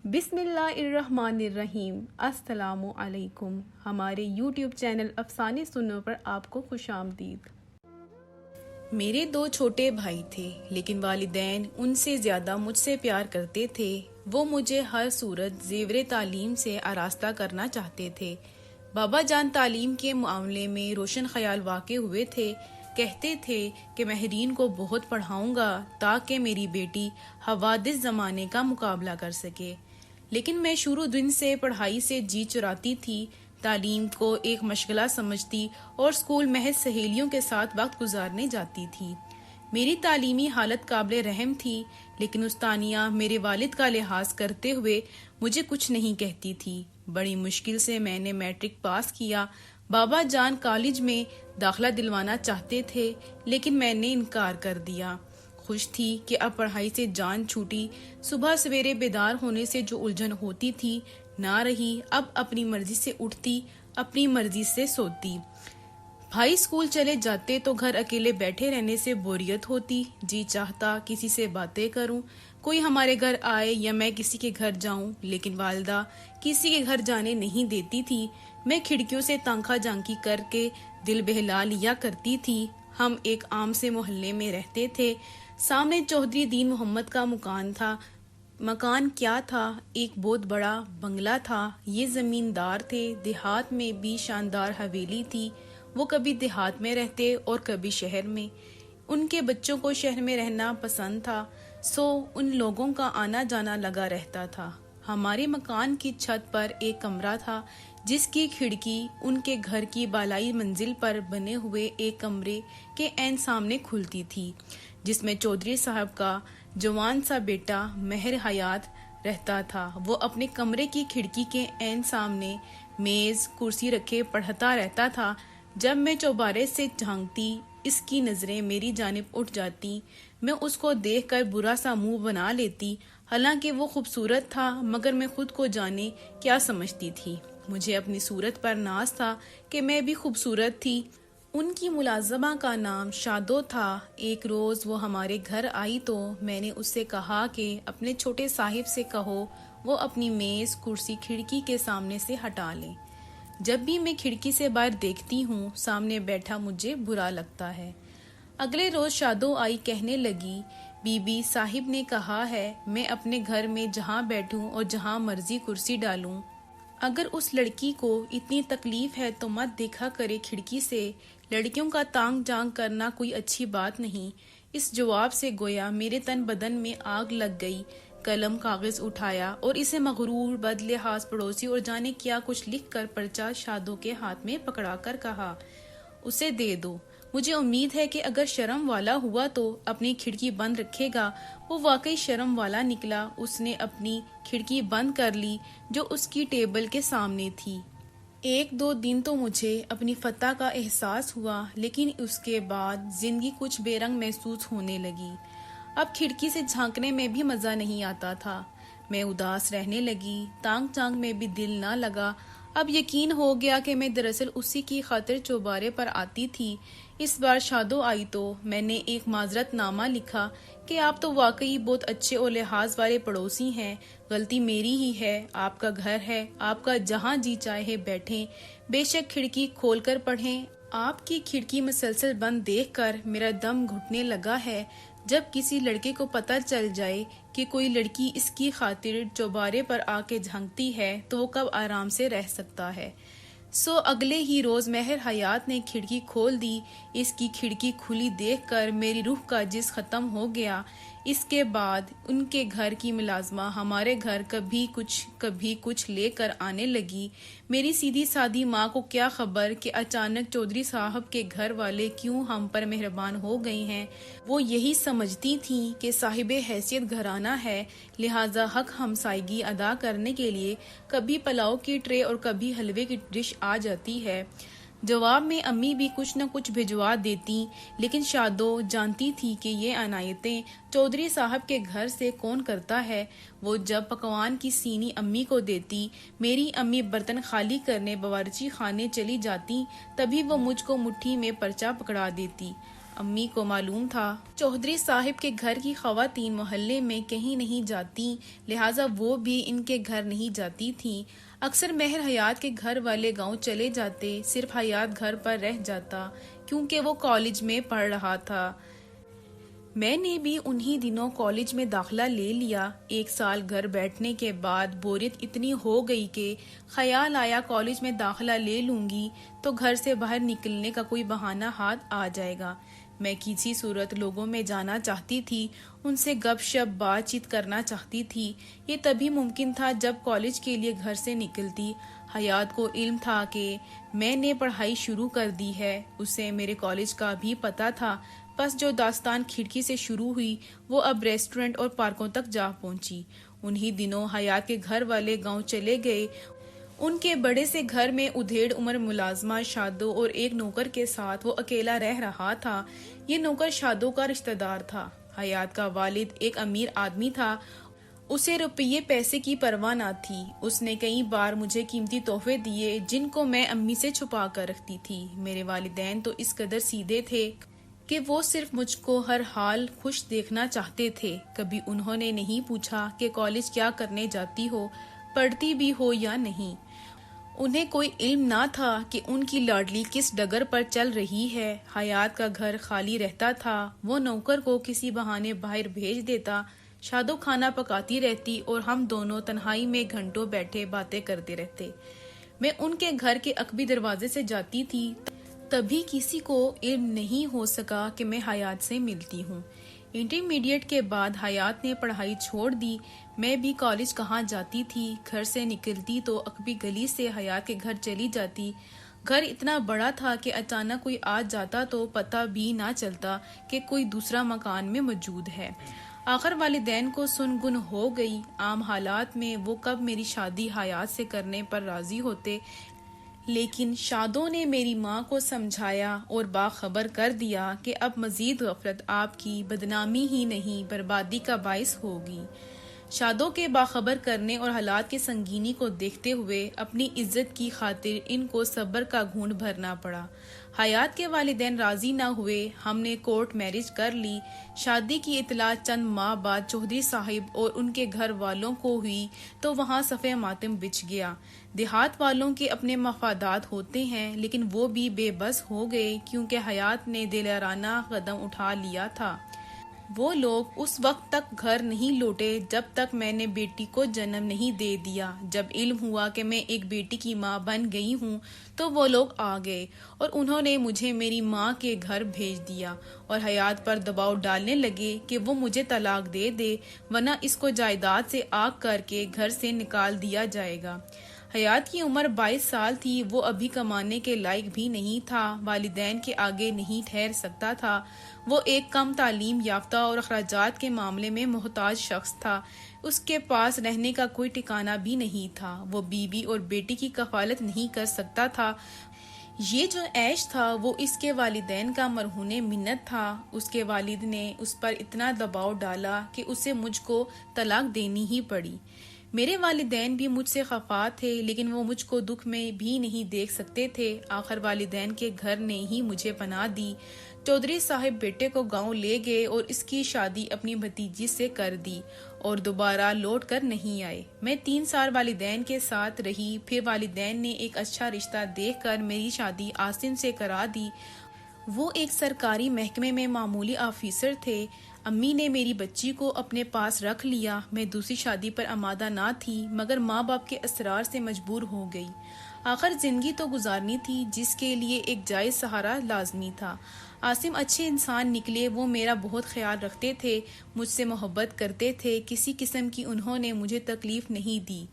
بسم اللہ الرحمن الرحیم۔ السلام علیکم۔ ہمارے یوٹیوب چینل افسانے سنو پر آپ کو خوش آمدید۔ میرے 2 چھوٹے بھائی تھے، لیکن والدین ان سے زیادہ مجھ سے پیار کرتے تھے۔ وہ مجھے ہر صورت زیور تعلیم سے آراستہ کرنا چاہتے تھے۔ بابا جان تعلیم کے معاملے میں روشن خیال واقع ہوئے تھے۔ کہتے تھے کہ ماہرین کو بہت پڑھاؤں گا تاکہ میری بیٹی حوادث زمانے کا مقابلہ کر سکے، لیکن میں شروع دن سے پڑھائی سے جی چراتی تھی، تعلیم کو ایک مشغلہ سمجھتی اور اسکول محض سہیلیوں کے ساتھ وقت گزارنے جاتی تھی۔ میری تعلیمی حالت قابل رحم تھی، لیکن استانیہ میرے والد کا لحاظ کرتے ہوئے مجھے کچھ نہیں کہتی تھی۔ بڑی مشکل سے میں نے میٹرک پاس کیا۔ بابا جان کالج میں داخلہ دلوانا چاہتے تھے، لیکن میں نے انکار کر دیا۔ خوش تھی کہ اب پڑھائی سے جان چھوٹی، صبح سویرے بیدار ہونے سے جو الجھن ہوتی تھی نہ رہی۔ اب اپنی مرضی سے اٹھتی، اپنی مرضی سے سوتی۔ بھائی اسکول چلے جاتے تو گھر اکیلے بیٹھے رہنے سے بوریت ہوتی۔ جی چاہتا کسی سے باتیں کروں، کوئی ہمارے گھر آئے یا میں کسی کے گھر جاؤں، لیکن والدہ کسی کے گھر جانے نہیں دیتی تھی۔ میں کھڑکیوں سے تانکھا جھانکی کر کے دل بہلا لیا کرتی تھی۔ ہم ایک عام سے محلے میں رہتے تھے۔ سامنے چودھری دین محمد کا مکان تھا۔ مکان کیا تھا، ایک بہت بڑا بنگلہ تھا۔ یہ زمیندار تھے۔ دیہات میں بھی شاندار حویلی تھی۔ وہ کبھی دیہات میں رہتے اور کبھی شہر میں۔ ان کے بچوں کو شہر میں رہنا پسند تھا، سو ان لوگوں کا آنا جانا لگا رہتا تھا۔ ہمارے مکان کی چھت پر ایک کمرہ تھا، جس کی کھڑکی ان کے گھر کی بالائی منزل پر بنے ہوئے ایک کمرے کے عین سامنے کھلتی تھی، جس میں چودھری صاحب کا جوان سا بیٹا مہر حیات رہتا تھا۔ وہ اپنے کمرے کی کھڑکی کے عین سامنے میز کرسی رکھے پڑھتا رہتا تھا۔ جب میں چوبارے سے جھانکتی، اس کی نظریں میری جانب اٹھ جاتی۔ میں اس کو دیکھ کر برا سا منہ بنا لیتی، حالانکہ وہ خوبصورت تھا، مگر میں خود کو جانے کیا سمجھتی تھی۔ مجھے اپنی صورت پر ناز تھا کہ میں بھی خوبصورت تھی۔ ان کی ملازمہ کا نام شادو تھا۔ ایک روز وہ ہمارے گھر آئی تو میں نے اس سے کہا کہ اپنے چھوٹے صاحب سے کہو وہ اپنی میز کرسی کھڑکی کے سامنے سے ہٹا لیں۔ جب بھی میں کھڑکی سے باہر دیکھتی ہوں، سامنے بیٹھا مجھے برا لگتا ہے۔ اگلے روز شادو آئی، کہنے لگی، بی بی صاحب نے کہا ہے میں اپنے گھر میں جہاں بیٹھوں اور جہاں مرضی کرسی ڈالوں۔ اگر اس لڑکی کو اتنی تکلیف ہے تو مت دیکھا کرے کھڑکی سے۔ لڑکیوں کا تانگ جھانک کرنا کوئی اچھی بات نہیں۔ اس جواب سے گویا میرے تن بدن میں آگ لگ گئی۔ قلم کاغذ اٹھایا اور اسے مغرور بد لحاظ پڑوسی اور جانے کیا کچھ لکھ کر پرچہ شادو کے ہاتھ میں پکڑا کر کہا، اسے دے دو۔ مجھے امید ہے کہ اگر شرم والا ہوا تو اپنی کھڑکی بند رکھے گا۔ وہ واقعی شرم والا نکلا۔ اس نے اپنی کھڑکی بند کر لی جو اس کی ٹیبل کے سامنے تھی۔ 1-2 دن تو مجھے اپنی فتح کا احساس ہوا، لیکن اس کے بعد زندگی کچھ بے رنگ محسوس ہونے لگی۔ اب کھڑکی سے جھانکنے میں بھی مزہ نہیں آتا تھا۔ میں اداس رہنے لگی، تانگ جھانک میں بھی دل نہ لگا۔ اب یقین ہو گیا کہ میں دراصل اسی کی خاطر چوبارے پر آتی تھی۔ اس بار شادو آئی تو میں نے ایک معذرت نامہ لکھا کہ آپ تو واقعی بہت اچھے اور لحاظ والے پڑوسی ہیں، غلطی میری ہی ہے، آپ کا گھر ہے، آپ کا جہاں جی چاہے بیٹھیں، بے شک کھڑکی کھول کر پڑھیں۔ آپ کی کھڑکی مسلسل بند دیکھ کر میرا دم گھٹنے لگا ہے۔ جب کسی لڑکے کو پتہ چل جائے کہ کوئی لڑکی اس کی خاطر چوبارے پر آ کے جھانکتی ہے تو وہ کب آرام سے رہ سکتا ہے۔ سو اگلے ہی روز مہر حیات نے کھڑکی کھول دی۔ اس کی کھڑکی کھلی دیکھ کر میری روح کا جس ختم ہو گیا۔ اس کے بعد ان کے گھر کی ملازمہ ہمارے گھر کبھی کچھ لے کر آنے لگی۔ میری سیدھی سادی ماں کو کیا خبر کہ اچانک چودھری صاحب کے گھر والے کیوں ہم پر مہربان ہو گئے ہیں۔ وہ یہی سمجھتی تھیں کہ صاحب حیثیت گھرانہ ہے، لہٰذا حق ہمسائیگی ادا کرنے کے لیے کبھی پلاؤ کی ٹرے اور کبھی حلوے کی ڈش آ جاتی ہے۔ جواب میں امی بھی کچھ نہ کچھ بھجوا دیتی، لیکن شادو جانتی تھی کہ یہ عنایتیں چودھری صاحب کے گھر سے کون کرتا ہے۔ وہ جب پکوان کی سینی امی کو دیتی، میری امی برتن خالی کرنے باورچی خانے چلی جاتی، تبھی وہ مجھ کو مٹھی میں پرچہ پکڑا دیتی۔ امی کو معلوم تھا چودھری صاحب کے گھر کی خواتین محلے میں کہیں نہیں جاتی، لہٰذا وہ بھی ان کے گھر نہیں جاتی تھیں۔ اکثر مہر حیات کے گھر والے گاؤں چلے جاتے، صرف حیات گھر پر رہ جاتا کیونکہ وہ کالج میں پڑھ رہا تھا۔ میں نے بھی انہی دنوں کالج میں داخلہ لے لیا۔ 1 سال گھر بیٹھنے کے بعد بوریت اتنی ہو گئی کہ خیال آیا کالج میں داخلہ لے لوں گی تو گھر سے باہر نکلنے کا کوئی بہانہ ہاتھ آ جائے گا۔ میں کسی صورت لوگوں میں جانا چاہتی تھی، ان سے گپ شپ بات چیت کرنا چاہتی تھی۔ یہ تبھی ممکن تھا جب کالج کے لیے گھر سے نکلتی۔ حیات کو علم تھا کہ میں نے پڑھائی شروع کر دی ہے، اسے میرے کالج کا بھی پتہ تھا۔ بس جو داستان کھڑکی سے شروع ہوئی وہ اب ریسٹورنٹ اور پارکوں تک جا پہنچی۔ انہی دنوں حیات کے گھر والے گاؤں چلے گئے۔ ان کے بڑے سے گھر میں ادھیڑ عمر ملازمہ شادو اور ایک نوکر کے ساتھ وہ اکیلا رہ رہا تھا۔ یہ نوکر شادو کا رشتہ دار تھا۔ حیات کا والد ایک امیر آدمی تھا، اسے روپیے پیسے کی پرواہ نہ تھی۔ اس نے کئی بار مجھے قیمتی تحفے دیے جن کو میں امی سے چھپا کر رکھتی تھی۔ میرے والدین تو اس قدر سیدھے تھے کہ وہ صرف مجھ کو ہر حال خوش دیکھنا چاہتے تھے۔ کبھی انہوں نے نہیں پوچھا کہ کالج کیا کرنے جاتی ہو، پڑھتی بھی ہو یا نہیں۔ انہیں کوئی علم نہ تھا کہ ان کی لاڈلی کس ڈگر پر چل رہی ہے۔ حیات کا گھر خالی رہتا تھا، وہ نوکر کو کسی بہانے باہر بھیج دیتا، شادو کھانا پکاتی رہتی اور ہم دونوں تنہائی میں گھنٹوں بیٹھے باتیں کرتے رہتے۔ میں ان کے گھر کے عقبی دروازے سے جاتی تھی، تبھی کسی کو علم نہیں ہو سکا کہ میں حیات سے ملتی ہوں۔ انٹرمیڈیٹ کے بعد حیات نے پڑھائی چھوڑ دی۔ میں بھی کالج کہاں جاتی تھی، گھر سے نکلتی تو عقبی گلی سے حیات کے گھر چلی جاتی۔ گھر اتنا بڑا تھا کہ اچانک کوئی آ جاتا تو پتہ بھی نہ چلتا کہ کوئی دوسرا مکان میں موجود ہے۔ آخر والدین کو سن گن ہو گئی۔ عام حالات میں وہ کب میری شادی حیات سے کرنے پر راضی ہوتے، لیکن شادو نے میری ماں کو سمجھایا اور باخبر کر دیا کہ اب مزید غفلت آپ کی بدنامی ہی نہیں بربادی کا باعث ہوگی۔ شادو کے باخبر کرنے اور حالات کی سنگینی کو دیکھتے ہوئے اپنی عزت کی خاطر ان کو صبر کا گھونٹ بھرنا پڑا۔ حیات کے والدین راضی نہ ہوئے، ہم نے کورٹ میرج کر لی۔ شادی کی اطلاع چند ماہ بعد چودھری صاحب اور ان کے گھر والوں کو ہوئی تو وہاں صف ماتم بچھ گیا۔ دیہات والوں کے اپنے مفادات ہوتے ہیں، لیکن وہ بھی بے بس ہو گئے کیونکہ حیات نے دلیرانہ قدم اٹھا لیا تھا۔ وہ لوگ اس وقت تک گھر نہیں لوٹے جب تک میں نے بیٹی کو جنم نہیں دے دیا۔ جب علم ہوا کہ میں ایک بیٹی کی ماں بن گئی ہوں تو وہ لوگ آ گئے اور انہوں نے مجھے میری ماں کے گھر بھیج دیا اور حیات پر دباؤ ڈالنے لگے کہ وہ مجھے طلاق دے دے ورنہ اس کو جائیداد سے آگ کر کے گھر سے نکال دیا جائے گا۔ حیات کی عمر 22 سال تھی، وہ ابھی کمانے کے لائق بھی نہیں تھا، والدین کے آگے نہیں ٹھہر سکتا تھا۔ وہ ایک کم تعلیم یافتہ اور اخراجات کے معاملے میں محتاج شخص تھا۔ اس کے پاس رہنے کا کوئی ٹھکانہ بھی نہیں تھا۔ وہ بیوی اور بیٹی کی کفالت نہیں کر سکتا تھا۔ یہ جو عیش تھا وہ اس کے والدین کا مرہون منت تھا۔ اس کے والد نے اس پر اتنا دباؤ ڈالا کہ اسے مجھ کو طلاق دینی ہی پڑی۔ میرے والدین بھی مجھ سے خفا تھے، لیکن وہ مجھ کو دکھ میں بھی نہیں دیکھ سکتے تھے۔ آخر والدین کے گھر نے ہی مجھے پناہ دی۔ چودھری صاحب بیٹے کو گاؤں لے گئے اور اس کی شادی اپنی بھتیجی سے کر دی اور دوبارہ لوٹ کر نہیں آئے۔ میں 3 سال والدین کے ساتھ رہی، پھر والدین نے ایک اچھا رشتہ دیکھ کر میری شادی عاصم سے کرا دی۔ وہ ایک سرکاری محکمے میں معمولی آفیسر تھے۔ امی نے میری بچی کو اپنے پاس رکھ لیا۔ میں دوسری شادی پر آمادہ نہ تھی، مگر ماں باپ کے اصرار سے مجبور ہو گئی۔ آخر زندگی تو گزارنی تھی جس کے لیے ایک جائز سہارا لازمی تھا۔ عاصم اچھے انسان نکلے، وہ میرا بہت خیال رکھتے تھے، مجھ سے محبت کرتے تھے، کسی قسم کی انہوں نے مجھے تکلیف نہیں دی۔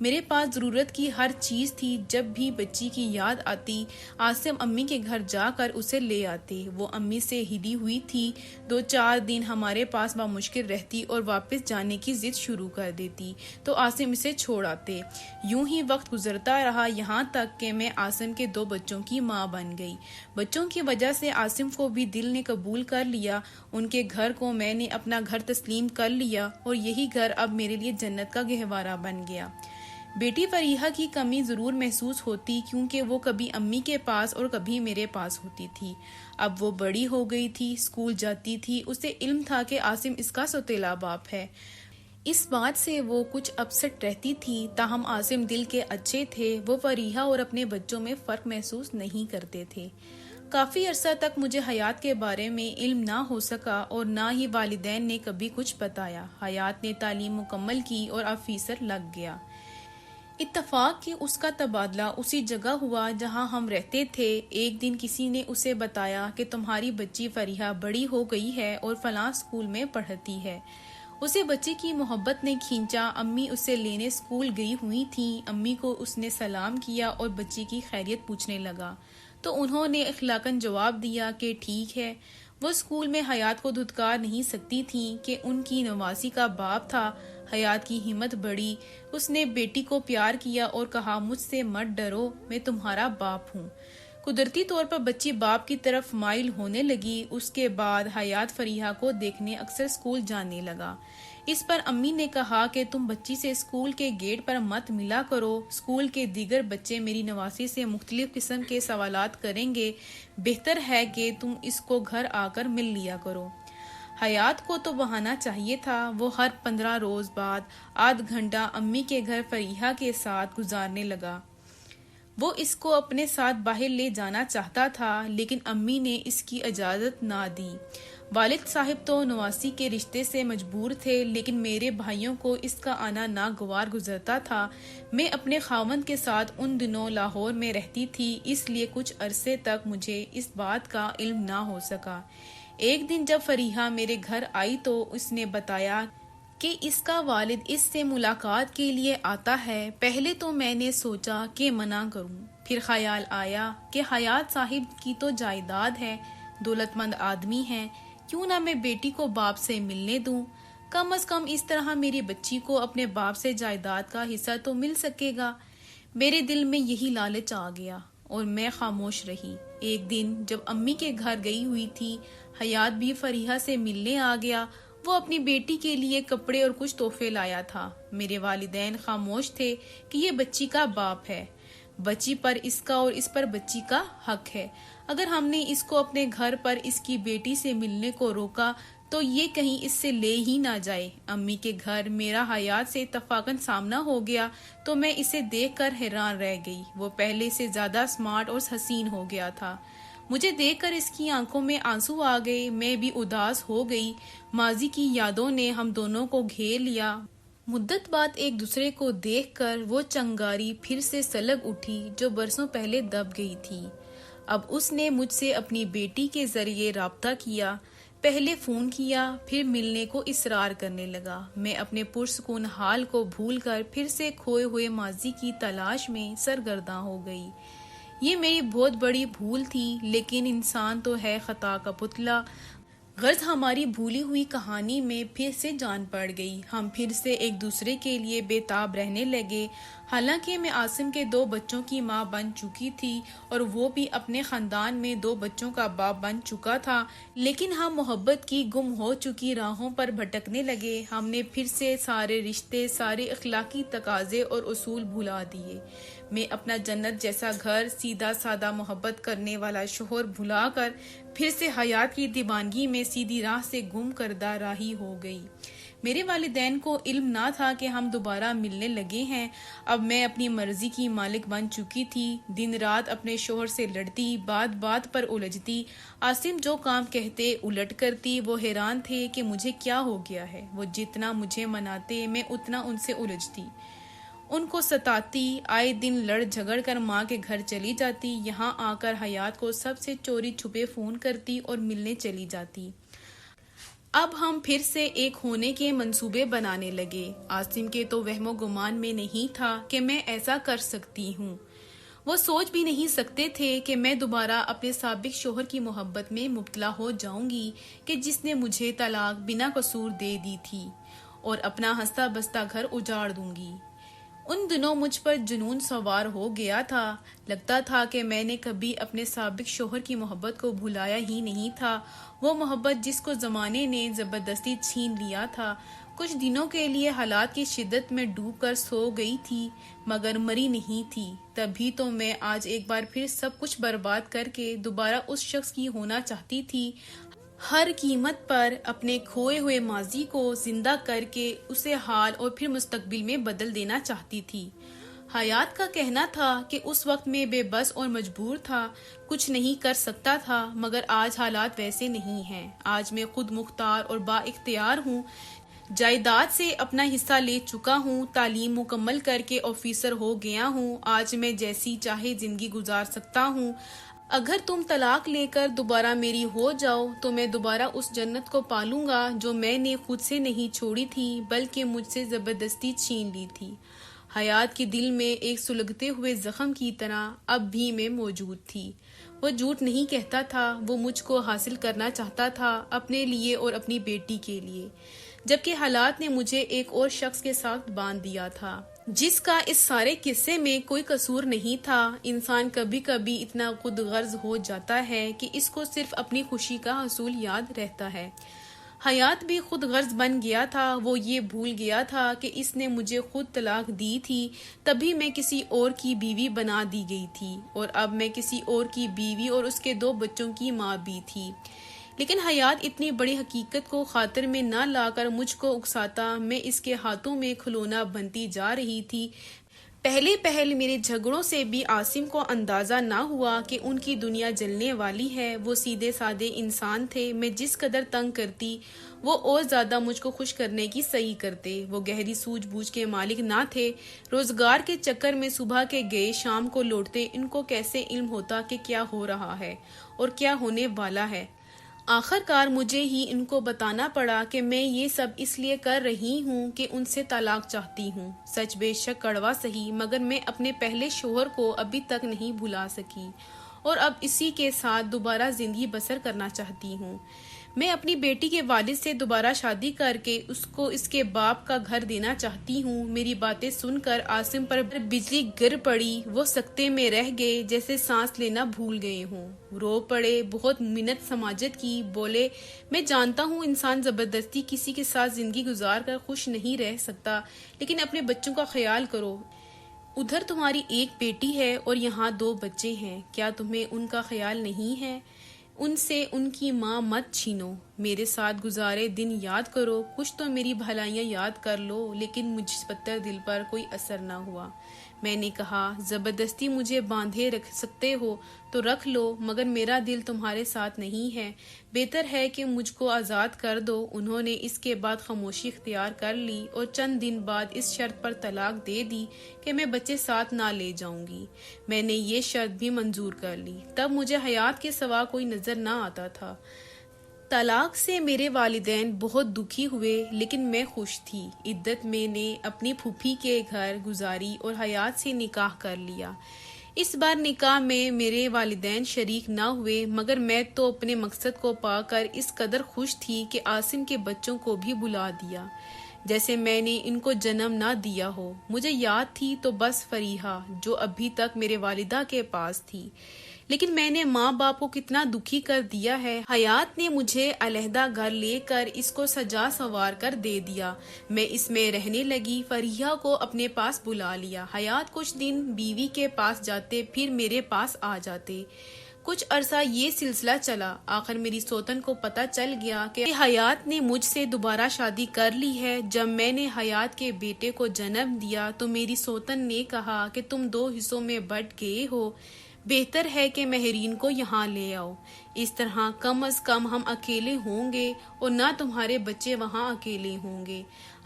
میرے پاس ضرورت کی ہر چیز تھی۔ جب بھی بچی کی یاد آتی عاصم امی کے گھر جا کر اسے لے آتے۔ وہ امی سے ہلی ہوئی تھی، 2-4 دن ہمارے پاس بامشکل رہتی اور واپس جانے کی ضد شروع کر دیتی تو عاصم اسے چھوڑ آتے۔ یوں ہی وقت گزرتا رہا، یہاں تک کہ میں عاصم کے 2 بچوں کی ماں بن گئی۔ بچوں کی وجہ سے عاصم کو بھی دل نے قبول کر لیا۔ ان کے گھر کو میں نے اپنا گھر تسلیم کر لیا اور یہی گھر اب میرے لیے جنت کا گہوارہ بن گیا۔ بیٹی فریحہ کی کمی ضرور محسوس ہوتی کیونکہ وہ کبھی امی کے پاس اور کبھی میرے پاس ہوتی تھی۔ اب وہ بڑی ہو گئی تھی، اسکول جاتی تھی، اسے علم تھا کہ عاصم اس کا سوتیلا باپ ہے۔ اس بات سے وہ کچھ اپسٹ رہتی تھی، تاہم عاصم دل کے اچھے تھے، وہ فریحہ اور اپنے بچوں میں فرق محسوس نہیں کرتے تھے۔ کافی عرصہ تک مجھے حیات کے بارے میں علم نہ ہو سکا اور نہ ہی والدین نے کبھی کچھ بتایا۔ حیات نے تعلیم مکمل کی اور آفیسر لگ گیا۔ اتفاق کہ اس کا تبادلہ اسی جگہ ہوا جہاں ہم رہتے تھے۔ ایک دن کسی نے اسے بتایا کہ تمہاری بچی فریحہ بڑی ہو گئی ہے اور فلاں اسکول میں پڑھتی ہے۔ اسے بچے کی محبت نے کھینچا۔ امی اسے لینے اسکول گئی ہوئی تھیں۔ امی کو اس نے سلام کیا اور بچی کی خیریت پوچھنے لگا تو انہوں نے اخلاقاً جواب دیا کہ ٹھیک ہے۔ وہ اسکول میں حیات کو دھتکار نہیں سکتی تھیں کہ ان کی نواسی کا باپ تھا۔ حیات کی ہمت بڑھی، اس نے بیٹی کو پیار کیا اور کہا مجھ سے مت ڈرو، میں تمہارا باپ ہوں۔ قدرتی طور پر بچی باپ کی طرف مائل ہونے لگی۔ اس کے بعد حیات فریحہ کو دیکھنے اکثر اسکول جانے لگا۔ اس پر امی نے کہا کہ تم بچی سے اسکول کے گیٹ پر مت ملا کرو، اسکول کے دیگر بچے میری نواسی سے مختلف قسم کے سوالات کریں گے، بہتر ہے کہ تم اس کو گھر آ کر مل لیا کرو۔ حیات کو تو بہانا چاہیے تھا۔ وہ ہر 15 روز بعد آدھ گھنٹہ امی کے گھر فریحہ کے ساتھ گزارنے لگا۔ وہ اس کو اپنے ساتھ باہر لے جانا چاہتا تھا لیکن امی نے اس کی اجازت نہ دی۔ والد صاحب تو نواسی کے رشتے سے مجبور تھے لیکن میرے بھائیوں کو اس کا آنا ناگوار گزرتا تھا۔ میں اپنے خاوند کے ساتھ ان دنوں لاہور میں رہتی تھی، اس لیے کچھ عرصے تک مجھے اس بات کا علم نہ ہو سکا۔ ایک دن جب فریحہ میرے گھر آئی تو اس نے بتایا کہ اس کا والد اس سے ملاقات کے لیے آتا ہے۔ پہلے تو میں نے سوچا کہ منع کروں، پھر خیال آیا کہ حیات صاحب کی تو جائیداد ہے، دولت مند آدمی ہیں، کیوں نہ میں بیٹی کو باپ سے ملنے دوں؟ کم از کم اس طرح میری بچی کو اپنے باپ سے جائیداد کا حصہ تو مل سکے گا۔ میرے دل میں یہی لالچ آ گیا اور میں خاموش رہی۔ ایک دن جب امی کے گھر گئی ہوئی تھی، حیات بھی فریحہ سے ملنے آ گیا۔ وہ اپنی بیٹی کے لیے کپڑے اور کچھ تحفے لایا تھا۔ میرے والدین خاموش تھے کہ یہ بچی کا باپ ہے، بچی پر اس کا اور اس پر بچی کا حق ہے۔ اگر ہم نے اس کو اپنے گھر پر اس کی بیٹی سے ملنے کو روکا تو یہ کہیں اس سے لے ہی نہ جائے۔ امی کے گھر میرا حیات سے اتفاقاً سامنا ہو گیا تو میں اسے دیکھ کر حیران رہ گئی۔ وہ پہلے سے زیادہ اسمارٹ اور حسین ہو گیا تھا۔ مجھے دیکھ کر اس کی آنکھوں میں آنسو آ گئے۔ میں بھی اداس ہو گئی۔ ماضی کی یادوں نے ہم دونوں کو گھیر لیا۔ مدت بعد ایک دوسرے کو دیکھ کر وہ چنگاری پھر سے سلگ اٹھی جو برسوں پہلے دب گئی تھی۔ اب اس نے مجھ سے اپنی بیٹی کے ذریعے رابطہ کیا، پہلے فون کیا، پھر ملنے کو اصرار کرنے لگا۔ میں اپنے پرسکون حال کو بھول کر پھر سے کھوئے ہوئے ماضی کی تلاش میں سرگرداں ہو گئی۔ یہ میری بہت بڑی بھول تھی، لیکن انسان تو ہے خطا کا پتلا۔ غرض ہماری بھولی ہوئی کہانی میں پھر سے جان پڑ گئی۔ ہم پھر سے ایک دوسرے کے لیے بے تاب رہنے لگے۔ حالانکہ میں عاصم کے 2 بچوں کی ماں بن چکی تھی اور وہ بھی اپنے خاندان میں 2 بچوں کا باپ بن چکا تھا، لیکن ہم محبت کی گم ہو چکی راہوں پر بھٹکنے لگے۔ ہم نے پھر سے سارے رشتے، سارے اخلاقی تقاضے اور اصول بھلا دیے۔ میں اپنا جنت جیسا گھر، سیدھا سادہ محبت کرنے والا شوہر بھلا کر پھر سے حیات کی دیوانگی میں سیدھی راہ سے گم کردہ راہی ہو گئی۔ میرے والدین کو علم نہ تھا کہ ہم دوبارہ ملنے لگے ہیں۔ اب میں اپنی مرضی کی مالک بن چکی تھی، دن رات اپنے شوہر سے لڑتی، بات بات پر الجھتی، عاصم جو کام کہتے الٹ کرتی۔ وہ حیران تھے کہ مجھے کیا ہو گیا ہے۔ وہ جتنا مجھے مناتے میں اتنا ان سے الجھتی، ان کو ستاتی، آئے دن لڑ جھگڑ کر ماں کے گھر چلی جاتی، یہاں آ کر حیات کو سب سے چوری چھپے فون کرتی اور ملنے چلی جاتی۔ اب ہم پھر سے ایک ہونے کے منصوبے بنانے لگے۔ عاصم کے تو وہم و گمان میں نہیں تھا کہ میں ایسا کر سکتی ہوں۔ وہ سوچ بھی نہیں سکتے تھے کہ میں دوبارہ اپنے سابق شوہر کی محبت میں مبتلا ہو جاؤں گی کہ جس نے مجھے طلاق بنا قصور دے دی تھی اور اپنا ہنستا بستا گھر اجاڑ دوں گی۔ ان دنوں مجھ پر جنون سوار ہو گیا تھا۔ لگتا تھا کہ میں نے کبھی اپنے سابق شوہر کی محبت کو بھلایا ہی نہیں تھا۔ وہ محبت جس کو زمانے نے زبردستی چھین لیا تھا، کچھ دنوں کے لیے حالات کی شدت میں ڈوب کر سو گئی تھی مگر مری نہیں تھی۔ تبھی تو میں آج ایک بار پھر سب کچھ برباد کر کے دوبارہ اس شخص کی ہونا چاہتی تھی، ہر قیمت پر اپنے کھوئے ہوئے ماضی کو زندہ کر کے اسے حال اور پھر مستقبل میں بدل دینا چاہتی تھی۔ حیات کا کہنا تھا کہ اس وقت میں بے بس اور مجبور تھا، کچھ نہیں کر سکتا تھا، مگر آج حالات ویسے نہیں ہیں۔ آج میں خود مختار اور با اختیار ہوں، جائیداد سے اپنا حصہ لے چکا ہوں، تعلیم مکمل کر کے آفیسر ہو گیا ہوں، آج میں جیسی چاہے زندگی گزار سکتا ہوں۔ اگر تم طلاق لے کر دوبارہ میری ہو جاؤ تو میں دوبارہ اس جنت کو پالوں گا جو میں نے خود سے نہیں چھوڑی تھی بلکہ مجھ سے زبردستی چھین لی تھی۔ حیات کے دل میں ایک سلگتے ہوئے زخم کی طرح اب بھی میں موجود تھی۔ وہ جھوٹ نہیں کہتا تھا، وہ مجھ کو حاصل کرنا چاہتا تھا، اپنے لیے اور اپنی بیٹی کے لیے، جبکہ حالات نے مجھے ایک اور شخص کے ساتھ باندھ دیا تھا جس کا اس سارے قصے میں کوئی قصور نہیں تھا۔ انسان کبھی کبھی اتنا خود غرض ہو جاتا ہے کہ اس کو صرف اپنی خوشی کا حصول یاد رہتا ہے۔ حیات بھی خود غرض بن گیا تھا، وہ یہ بھول گیا تھا کہ اس نے مجھے خود طلاق دی تھی، تبھی میں کسی اور کی بیوی بنا دی گئی تھی، اور اب میں کسی اور کی بیوی اور اس کے 2 بچوں کی ماں بھی تھی۔ لیکن حیات اتنی بڑی حقیقت کو خاطر میں نہ لا کر مجھ کو اکساتا میں اس کے ہاتھوں میں کھلونا بنتی جا رہی تھی۔ پہلے میرے جھگڑوں سے بھی عاصم کو اندازہ نہ ہوا کہ ان کی دنیا جلنے والی ہے۔ وہ سیدھے سادے انسان تھے، میں جس قدر تنگ کرتی وہ اور زیادہ مجھ کو خوش کرنے کی صحیح کرتے۔ وہ گہری سوجھ بوجھ کے مالک نہ تھے، روزگار کے چکر میں صبح کے گئے شام کو لوٹتے، ان کو کیسے علم ہوتا کہ کیا ہو رہا ہے اور کیا ہونے والا ہے۔ آخر کار مجھے ہی ان کو بتانا پڑا کہ میں یہ سب اس لیے کر رہی ہوں کہ ان سے طلاق چاہتی ہوں۔ سچ بے شک کڑوا سہی، مگر میں اپنے پہلے شوہر کو ابھی تک نہیں بھلا سکی اور اب اسی کے ساتھ دوبارہ زندگی بسر کرنا چاہتی ہوں۔ میں اپنی بیٹی کے والد سے دوبارہ شادی کر کے اس کو اس کے باپ کا گھر دینا چاہتی ہوں۔ میری باتیں سن کر عاصم پر بجلی گر پڑی، وہ سکتے میں رہ گئے جیسے سانس لینا بھول گئے ہوں، رو پڑے، بہت منت سماجت کی، بولے میں جانتا ہوں انسان زبردستی کسی کے ساتھ زندگی گزار کر خوش نہیں رہ سکتا، لیکن اپنے بچوں کا خیال کرو۔ ادھر تمہاری ایک بیٹی ہے اور یہاں 2 بچے ہیں، کیا تمہیں ان کا خیال نہیں ہے؟ ان سے ان کی ماں مت چھینو، میرے ساتھ گزارے دن یاد کرو، کچھ تو میری بھلائیاں یاد کر لو۔ لیکن مجھ پتھر دل پر کوئی اثر نہ ہوا۔ میں نے کہا زبردستی مجھے باندھے رکھ سکتے ہو تو رکھ لو، مگر میرا دل تمہارے ساتھ نہیں ہے، بہتر ہے کہ مجھ کو آزاد کر دو۔ انہوں نے اس کے بعد خاموشی اختیار کر لی اور چند دن بعد اس شرط پر طلاق دے دی کہ میں بچے ساتھ نہ لے جاؤں گی۔ میں نے یہ شرط بھی منظور کر لی، تب مجھے حیات کے سوا کوئی نظر نہ آتا تھا۔ طلاق سے میرے والدین بہت دکھی ہوئے لیکن میں خوش تھی۔ عدت میں نے اپنی پھوپھی کے گھر گزاری اور حیات سے نکاح کر لیا۔ اس بار نکاح میں میرے والدین شریک نہ ہوئے، مگر میں تو اپنے مقصد کو پا کر اس قدر خوش تھی کہ عاصم کے بچوں کو بھی بلا دیا جیسے میں نے ان کو جنم نہ دیا ہو۔ مجھے یاد تھی تو بس فریحہ جو ابھی تک میرے والدہ کے پاس تھی، لیکن میں نے ماں باپ کو کتنا دکھی کر دیا ہے۔ حیات نے مجھے علیحدہ گھر لے کر اس کو سجا سنوار کر دے دیا، میں اس میں رہنے لگی۔ فریحہ کو اپنے پاس بلا لیا۔ حیات کچھ دن بیوی کے پاس جاتے، پھر میرے پاس آ جاتے۔ کچھ عرصہ یہ سلسلہ چلا، آخر میری سوتن کو پتہ چل گیا کہ حیات نے مجھ سے دوبارہ شادی کر لی ہے۔ جب میں نے حیات کے بیٹے کو جنم دیا تو میری سوتن نے کہا کہ تم 2 حصوں میں بٹ گئے ہو، بہتر ہے کہ مہرین کو یہاں لے آؤ، اس طرح کم از کم ہم اکیلے ہوں گے اور نہ تمہارے بچے وہاں اکیلے ہوں گے۔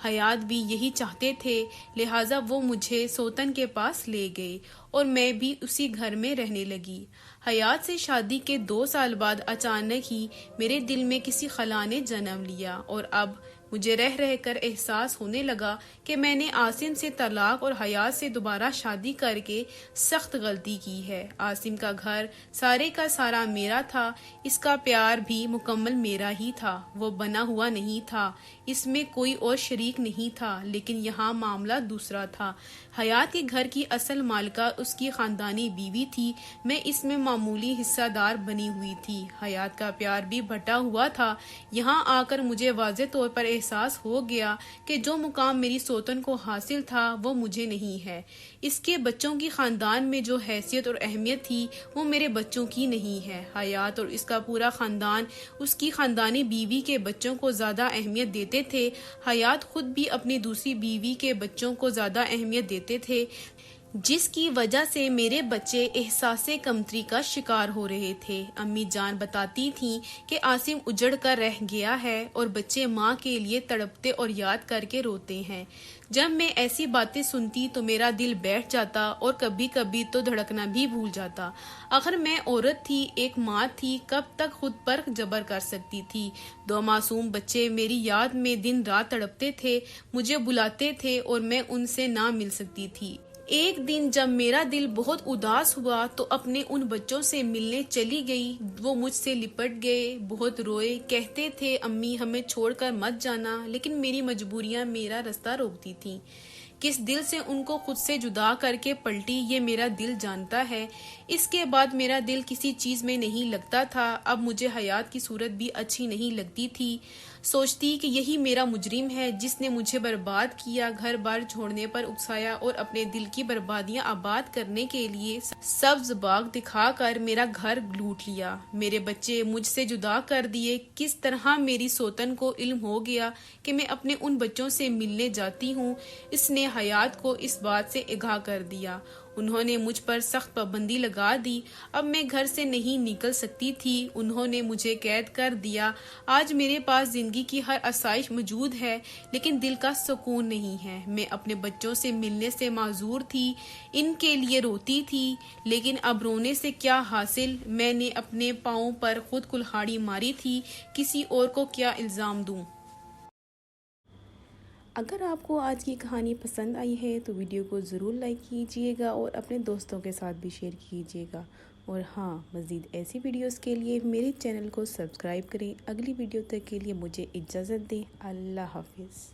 حیات بھی یہی چاہتے تھے، لہٰذا وہ مجھے سوتن کے پاس لے گئے اور میں بھی اسی گھر میں رہنے لگی۔ حیات سے شادی کے 2 سال بعد اچانک ہی میرے دل میں کسی خلا نے جنم لیا، اور اب مجھے رہ رہ کر احساس ہونے لگا کہ میں نے عاصم سے طلاق اور حیات سے دوبارہ شادی کر کے سخت غلطی کی ہے۔ عاصم کا گھر سارے کا سارا میرا تھا، اس کا پیار بھی مکمل میرا ہی تھا، وہ بنا ہوا نہیں تھا۔ اس میں کوئی اور شریک نہیں تھا، لیکن یہاں معاملہ دوسرا تھا۔ حیات کے گھر کی اصل مالکہ اس کی خاندانی بیوی تھی، میں اس میں معمولی حصہ دار بنی ہوئی تھی۔ حیات کا پیار بھی بٹا ہوا تھا۔ یہاں آ کر مجھے واضح طور پر احساس ہو گیا کہ جو مقام میری سوتن کو حاصل تھا وہ مجھے نہیں ہے۔ اس کے بچوں کی خاندان میں جو حیثیت اور اہمیت تھی وہ میرے بچوں کی نہیں ہے۔ حیات اور اس کا پورا خاندان اس کی خاندانی بیوی کے بچوں کو زیادہ اہمیت دیتے تھے۔ حیات خود بھی اپنی دوسری بیوی کے بچوں کو زیادہ اہمیت دیتے تھے، جس کی وجہ سے میرے بچے احساس کمتری کا شکار ہو رہے تھے۔ امی جان بتاتی تھیں کہ عاصم اجڑ کر رہ گیا ہے اور بچے ماں کے لیے تڑپتے اور یاد کر کے روتے ہیں۔ جب میں ایسی باتیں سنتی تو میرا دل بیٹھ جاتا اور کبھی کبھی تو دھڑکنا بھی بھول جاتا۔ آخر میں عورت تھی، ایک ماں تھی، کب تک خود پر جبر کر سکتی تھی؟ 2 معصوم بچے میری یاد میں دن رات تڑپتے تھے، مجھے بلاتے تھے اور میں ان سے نہ مل سکتی تھی۔ ایک دن جب میرا دل بہت اداس ہوا تو اپنے ان بچوں سے ملنے چلی گئی۔ وہ مجھ سے لپٹ گئے، بہت روئے، کہتے تھے امی ہمیں چھوڑ کر مت جانا، لیکن میری مجبوریاں میرا رستہ روکتی تھیں۔ کس دل سے ان کو خود سے جدا کر کے پلٹی یہ میرا دل جانتا ہے۔ اس کے بعد میرا دل کسی چیز میں نہیں لگتا تھا۔ اب مجھے حیات کی صورت بھی اچھی نہیں لگتی تھی۔ سوچتی کہ یہی میرا مجرم ہے جس نے مجھے برباد کیا، گھر بار چھوڑنے پر اکسایا اور اپنے دل کی بربادیاں آباد کرنے کے لیے سبز باغ دکھا کر میرا گھر لوٹ لیا، میرے بچے مجھ سے جدا کر دیے۔ کس طرح میری سوتن کو علم ہو گیا کہ میں اپنے ان بچوں سے ملنے جاتی ہوں، اس نے حیات کو اس بات سے آگاہ کر دیا۔ انہوں نے مجھ پر سخت پابندی لگا دی، اب میں گھر سے نہیں نکل سکتی تھی۔ انہوں نے مجھے قید کر دیا۔ آج میرے پاس زندگی کی ہر آسائش موجود ہے، لیکن دل کا سکون نہیں ہے۔ میں اپنے بچوں سے ملنے سے معذور تھی، ان کے لیے روتی تھی، لیکن اب رونے سے کیا حاصل؟ میں نے اپنے پاؤں پر خود کلہاڑی ماری تھی، کسی اور کو کیا الزام دوں؟ اگر آپ کو آج کی کہانی پسند آئی ہے تو ویڈیو کو ضرور لائک کیجئے گا اور اپنے دوستوں کے ساتھ بھی شیئر کیجئے گا، اور ہاں، مزید ایسی ویڈیوز کے لیے میرے چینل کو سبسکرائب کریں۔ اگلی ویڈیو تک کے لیے مجھے اجازت دیں۔ اللہ حافظ۔